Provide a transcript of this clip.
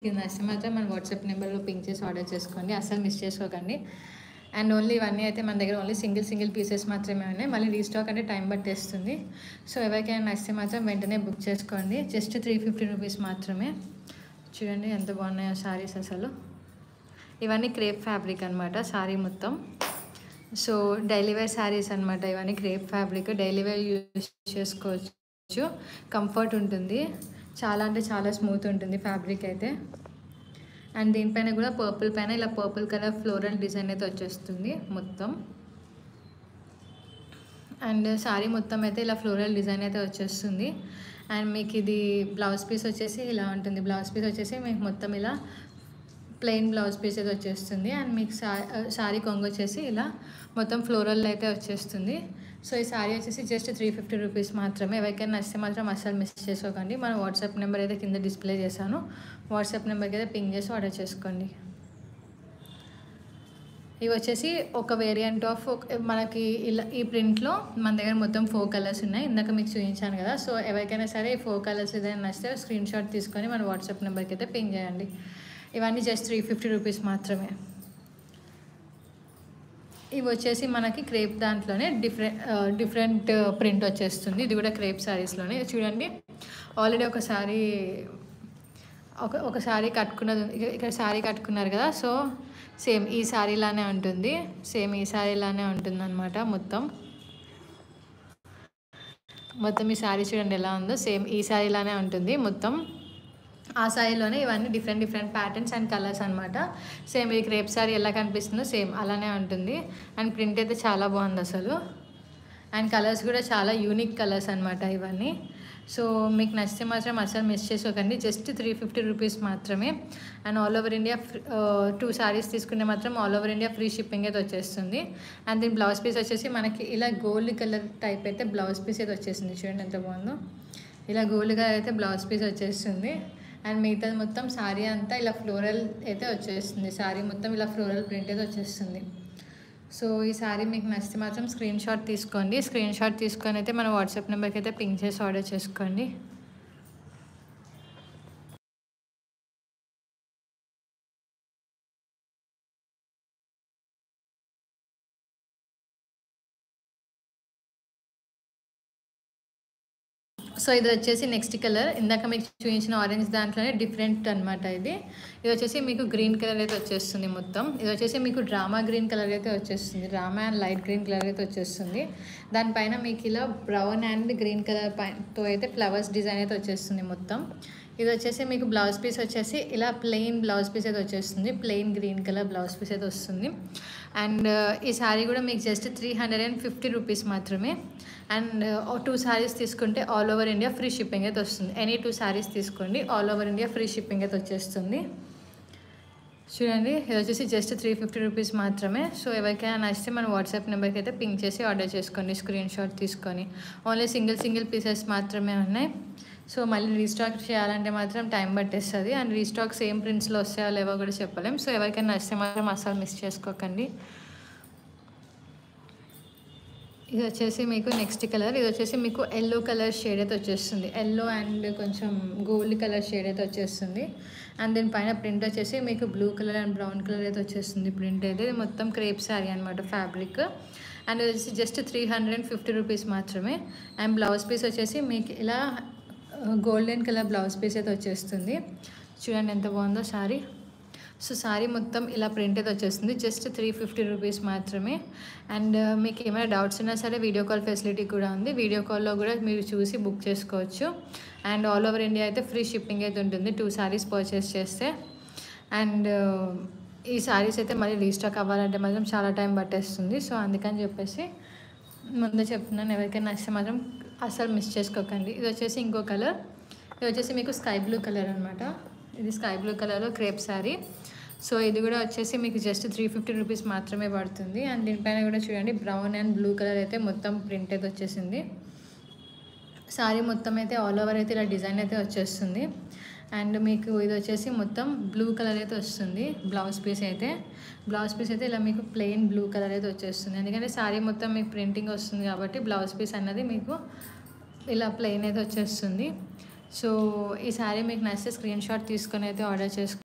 ఇది నచ్చితే మాత్రం మన వాట్సాప్ నెంబర్లో పింక్ చేసి ఆర్డర్ చేసుకోండి, అస్సలు మిస్ చేసుకోకండి. అండ్ ఓన్లీ ఇవన్నీ అయితే మన దగ్గర ఓన్లీ సింగిల్ పీసెస్ మాత్రమే ఉన్నాయి. మళ్ళీ రీస్టాక్ అంటే టైం పట్టేస్తుంది. సో ఎవరికైనా నచ్చితే మాత్రం వెంటనే బుక్ చేసుకోండి. జస్ట్ 350 రూపీస్ మాత్రమే. చూడండి ఎంత బాగున్నాయో శారీస్ అసలు. ఇవన్నీ క్రేప్ ఫ్యాబ్రిక్ అనమాట శారీ మొత్తం. సో డైలీ వేర్ శారీస్ అనమాట ఇవన్నీ. Crepe fabric daily wear use చేసుకోవచ్చు. కంఫర్ట్ ఉంటుంది, చాలా అంటే చాలా స్మూత్ ఉంటుంది ఫ్యాబ్రిక్ అయితే. అండ్ దీనిపైన కూడా పర్పుల్ పైన ఇలా పర్పుల్ కలర్ ఫ్లోరల్ డిజైన్ అయితే వచ్చేస్తుంది మొత్తం. అండ్ శారీ మొత్తం అయితే ఇలా ఫ్లోరల్ డిజైన్ అయితే వచ్చేస్తుంది. అండ్ మీకు ఇది బ్లౌజ్ పీస్ వచ్చేసి ఇలా ఉంటుంది. బ్లౌజ్ పీస్ వచ్చేసి మీకు మొత్తం ఇలా ప్లెయిన్ బ్లౌజ్ పీస్ అయితే వచ్చేస్తుంది. అండ్ మీకు శారీ కొంగు వచ్చేసి ఇలా మొత్తం ఫ్లోరల్ అయితే వచ్చేస్తుంది. సో ఈ శారీ వచ్చేసి జస్ట్ 350 రూపీస్ మాత్రమే. ఎవరికైనా నచ్చితే మాత్రం అస్సలు మిస్ చేసుకోకండి. మన వాట్సాప్ నెంబర్ అయితే కింద డిస్ప్లే చేశాను. వాట్సాప్ నెంబర్కి అయితే పింక్ చేసి ఆర్డర్ చేసుకోండి. ఇవి వచ్చేసి ఒక వేరియంట్ ఆఫ్ మనకి ఇలా ఈ ప్రింట్లో మన దగ్గర మొత్తం 4 కలర్స్ ఉన్నాయి. ఇందాక మీకు చూపించాను కదా. సో ఎవరికైనా సరే ఈ 4 కలర్స్ ఏదైనా నచ్చితే స్క్రీన్ షాట్ తీసుకొని మన వాట్సాప్ నెంబర్కి అయితే పింక్ చేయండి. ఇవన్నీ జస్ట్ 350 రూపీస్ మాత్రమే. ఇవి వచ్చేసి మనకి క్రేప్ దాంట్లోనే డిఫరెంట్ ప్రింట్ వచ్చేస్తుంది. ఇది కూడా క్రేప్ శారీస్లోనే. చూడండి ఆల్రెడీ ఒక శారీ కట్టుకున్నది ఇక్కడ శారీ కట్టుకున్నారు కదా. సో సేమ్ ఈ శారీలానే ఉంటుంది. సేమ్ ఈ శారీలానే ఉంటుంది అనమాట మొత్తం ఈ శారీ చూడండి ఎలా ఉందో. సేమ్ ఈ శారీలానే ఉంటుంది మొత్తం. ఆ శారీలోనే ఇవన్నీ డిఫరెంట్ ప్యాటర్న్స్ అండ్ కలర్స్ అనమాట. సేమ్ ఈ క్రేప్ శారీ ఎలా కనిపిస్తుందో సేమ్ అలానే ఉంటుంది. అండ్ ప్రింట్ అయితే చాలా బాగుంది అసలు. అండ్ కలర్స్ కూడా చాలా యూనిక్ కలర్స్ అనమాట ఇవన్నీ. సో మీకు నచ్చితే మాత్రం అసలు మిస్ చేసుకోకండి. జస్ట్ 350 రూపీస్ మాత్రమే. And all over India 2 saris తీసుకుంటే మాత్రం all over India free shipping అయితే వచ్చేస్తుంది. అండ్ దీని బ్లౌజ్ పీస్ వచ్చేసి మనకి ఇలా గోల్డ్ కలర్ టైప్ అయితే బ్లౌజ్ పీస్ అయితే వచ్చేస్తుంది. చూడండి ఎంత బాగుందో. ఇలా గోల్డ్ కలర్ అయితే బ్లౌజ్ పీస్ వచ్చేస్తుంది. అండ్ మిగతాది మొత్తం శారీ అంతా ఇలా ఫ్లోరల్ అయితే వచ్చేస్తుంది. శారీ మొత్తం ఇలా ఫ్లోరల్ ప్రింట్ అయితే వచ్చేస్తుంది. సో ఈ శారీ మీకు నచ్చితే మాత్రం స్క్రీన్ షాట్ తీసుకోండి. స్క్రీన్ షాట్ తీసుకొని అయితే మన వాట్సాప్ నెంబర్కి అయితే పింక్ చేసి ఆర్డర్ చేసుకోండి. సో ఇది వచ్చేసి నెక్స్ట్ కలర్. ఇందాక మీకు చూపించిన ఆరెంజ్ దాంట్లోనే డిఫరెంట్ అనమాట ఇది వచ్చేసి మీకు గ్రీన్ కలర్ అయితే వచ్చేస్తుంది మొత్తం. ఇది వచ్చేసి మీకు డ్రామా గ్రీన్ కలర్ అయితే వచ్చేస్తుంది. Drama and light green colour అయితే వచ్చేస్తుంది. దానిపైన మీకు ఇలా బ్రౌన్ అండ్ గ్రీన్ కలర్ పైనతో అయితే ఫ్లవర్స్ డిజైన్ అయితే వచ్చేస్తుంది మొత్తం. ఇది వచ్చేసి మీకు బ్లౌజ్ పీస్ వచ్చేసి ఇలా ప్లెయిన్ బ్లౌజ్ పీస్ అయితే వచ్చేస్తుంది. Plain green colour blouse piece అయితే వస్తుంది. అండ్ ఈ శారీ కూడా మీకు జస్ట్ 350 రూపీస్ మాత్రమే. అండ్ 2 శారీస్ తీసుకుంటే all over India free shipping అయితే వస్తుంది. ఎనీ 2 శారీస్ తీసుకోండి, all over India free shipping అయితే వచ్చేస్తుంది. చూడండి ఇది వచ్చేసి జస్ట్ 350 రూపీస్ మాత్రమే. సో ఎవరికైనా నచ్చితే మన వాట్సాప్ నెంబర్కి అయితే పింక్ చేసి ఆర్డర్ చేసుకోండి స్క్రీన్ షాట్ తీసుకొని. ఓన్లీ సింగిల్ పీసెస్ మాత్రమే ఉన్నాయి. సో మళ్ళీ రీస్టాక్ చేయాలంటే మాత్రం టైం పట్టేస్తుంది. అండ్ రీస్టాక్ సేమ్ ప్రింట్స్లో వస్తాయో లేవో కూడా చెప్పలేం. సో ఎవరికైనా నచ్చితే మాత్రం అస్సలు మిస్ చేసుకోకండి. ఇది వచ్చేసి మీకు నెక్స్ట్ కలర్. ఇది వచ్చేసి మీకు ఎల్లో కలర్ షేడ్ అయితే వచ్చేస్తుంది. ఎల్లో అండ్ కొంచెం గోల్డ్ కలర్ షేడ్ అయితే వచ్చేస్తుంది. అండ్ దీనిపైన ప్రింట్ వచ్చేసి మీకు blue colour and brown colour అయితే వచ్చేస్తుంది. ప్రింట్ అయితే మొత్తం క్రేప్ శారీ అనమాట ఫ్యాబ్రిక్. అండ్ ఇది వచ్చేసి జస్ట్ 350 రూపీస్ మాత్రమే. అండ్ బ్లౌజ్ పీస్ వచ్చేసి మీకు ఇలా గోల్డెన్ కలర్ బ్లౌజ్ పీస్ అయితే వచ్చేస్తుంది. చూడండి ఎంత బాగుందో శారీ. సో శారీ మొత్తం ఇలా ప్రింట్ అయితే వచ్చేస్తుంది. జస్ట్ 350 రూపీస్ మాత్రమే. అండ్ మీకు ఏమైనా డౌట్స్ ఉన్నా సరే వీడియో కాల్ ఫెసిలిటీ కూడా ఉంది. వీడియో కాల్లో కూడా మీరు చూసి బుక్ చేసుకోవచ్చు. అండ్ ఆల్ ఓవర్ ఇండియా అయితే ఫ్రీ షిప్పింగ్ అయితే ఉంటుంది 2 శారీస్ పర్చేస్ చేస్తే. అండ్ ఈ శారీస్ అయితే మళ్ళీ రీస్టాక్ అవ్వాలంటే మాత్రం చాలా టైం పట్టేస్తుంది. సో అందుకని చెప్పేసి ముందే చెప్తున్నాను, ఎవరికైనా నచ్చితే మాత్రం అసలు మిస్ చేసుకోకండి. ఇది వచ్చేసి ఇంకో కలర్. ఇది వచ్చేసి మీకు స్కై బ్లూ కలర్ అనమాట. ఇది స్కై బ్లూ కలర్లో క్రేప్ శారీ. సో ఇది కూడా వచ్చేసి మీకు జస్ట్ 350 రూపీస్ మాత్రమే పడుతుంది. అండ్ దీనిపైన కూడా చూడండి బ్రౌన్ అండ్ బ్లూ కలర్ అయితే మొత్తం ప్రింట్ అయితే వచ్చేసింది. శారీ మొత్తం అయితే ఆల్ ఓవర్ అయితే ఇలా డిజైన్ అయితే వచ్చేస్తుంది. అండ్ మీకు ఇది వచ్చేసి మొత్తం బ్లూ కలర్ అయితే వస్తుంది. బ్లౌజ్ పీస్ అయితే ఇలా మీకు ప్లెయిన్ బ్లూ కలర్ అయితే వచ్చేస్తుంది. ఎందుకంటే శారీ మొత్తం మీకు ప్రింటింగ్ వస్తుంది కాబట్టి బ్లౌజ్ పీస్ అన్నది మీకు ఇలా ప్లెయిన్ అయితే వచ్చేస్తుంది. సో ఈ శారీ మీకు నచ్చితే స్క్రీన్ షాట్ తీసుకొని అయితే ఆర్డర్ చేసుకోండి.